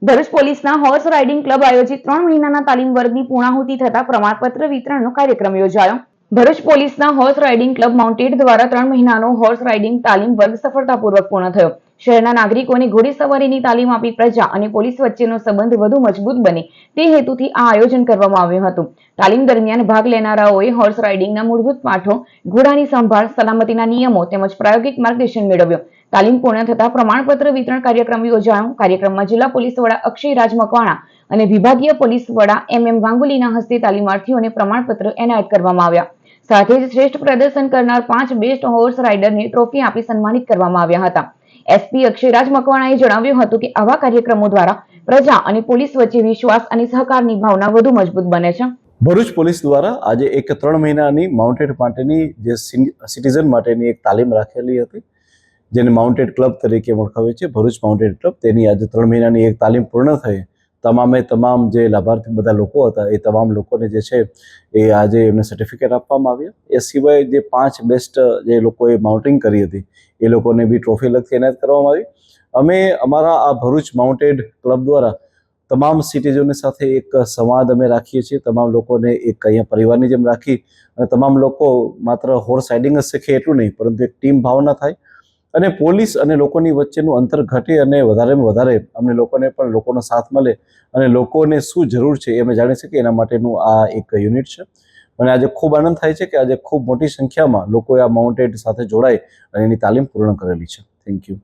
ભરૂચ પોલીસના horse riding club આયોજિત 3 મહિનાના તાલીમ વર્ગની પૂર્ણાહુતિ થતા પ્રમાણપત્ર વિતરણનો કાર્યક્રમ યોજાયો। ભરૂચ પોલીસના હોર્સ રાઇડિંગ ક્લબ માઉન્ટેડ દ્વારા 3 મહિનાનો હોર્સ રાઇડિંગ તાલીમ વર્ગ સફળતાપૂર્વક પૂર્ણ થયો। શહેરના નાગરિકોને ઘોડેસવારીની તાલીમ આપી પ્રજા અને પોલીસ વચ્ચેનો સંબંધ વધુ મજબૂત બને તે હેતુથી આ આયોજન કરવામાં આવ્યું હતું। તાલીમ દરમિયાન ભાગ લેનારાઓએ હોર્સ રાઇડિંગના મૂળભૂત પાઠો, ઘોડાની સંભાળ, સલામતીના નિયમો તેમજ પ્રાયોગિક માર્ગદર્શન મેળવ્યું। તાલીમ પૂર્ણ થતા પ્રમાણપત્ર વિતરણ કાર્યક્રમ યોજાયો। કાર્યક્રમમાં જિલ્લા પોલીસ વડા અક્ષયરાજ મકવાણા અને વિભાગીય પોલીસ વડા MM ગાંગુલીના હસ્તે તાલીમાર્થીઓને પ્રમાણપત્ર એનાયત કરવામાં આવ્યા। સાથે જ શ્રેષ્ઠ પ્રદર્શન કરનાર 5 બેસ્ટ હોર્સ રાઇડરને ટ્રોફી આપી સન્માનિત કરવામાં આવ્યા હતા। SP અક્ષયરાજ મકવાણાએ જણાવ્યું હતું કે આવા કાર્યક્રમો દ્વારા પ્રજા અને પોલીસ વચ્ચે વિશ્વાસ અને સહકારની ભાવના વધુ મજબૂત બને છે। ભરૂચ પોલીસ દ્વારા આજે એક 3 મહિનાની માઉન્ટેડ માટેની જે સિટીઝન માટેની એક તાલીમ રાખેલી હતી, જેને માઉન્ટેડ ક્લબ તરીકે ઓળખાવે છે, ભરૂચ માઉન્ટેડ ક્લબ। તેની આજે 3 મહિનાની એક તાલીમ પૂર્ણ થઈ। તમામ જે લાભાર્થી બધા લોકો હતા એ તમામ લોકોને જે છે એ આજે એમને સર્ટિફિકેટ આપવામાં આવ્યા। એ સિવાય જે 5 બેસ્ટ જે લોકોએ માઉન્ટિંગ કરી હતી એ લોકોને બી ટ્રોફી લગતી એનાયત કરવામાં આવી। અમે અમારા આ ભરૂચ માઉન્ટેડ ક્લબ દ્વારા તમામ સિટીઝનોની સાથે એક સંવાદ અમે રાખીએ છીએ। તમામ લોકોને એક અહીંયા પરિવારની જેમ રાખી અને તમામ લોકો માત્ર હોર્સ રાઇડિંગ જ શીખે એટલું નહીં, પરંતુ એક ટીમ ભાવના થાય અને પોલીસ અને લોકોની વચ્ચેનું અંતર ઘટે અને વધારેમાં વધારે અમને લોકોને પણ લોકોનો સાથ મળે અને લોકોને શું જરૂર છે એ અમે જાણી શકીએ, એના માટેનું આ એક યુનિટ છે। મને આજે ખૂબ આનંદ થાય છે કે આજે ખૂબ મોટી સંખ્યામાં લોકોએ આ માઉન્ટેડ સાથે જોડાઈ અને એની તાલીમ પૂર્ણ કરેલી છે। Thank you.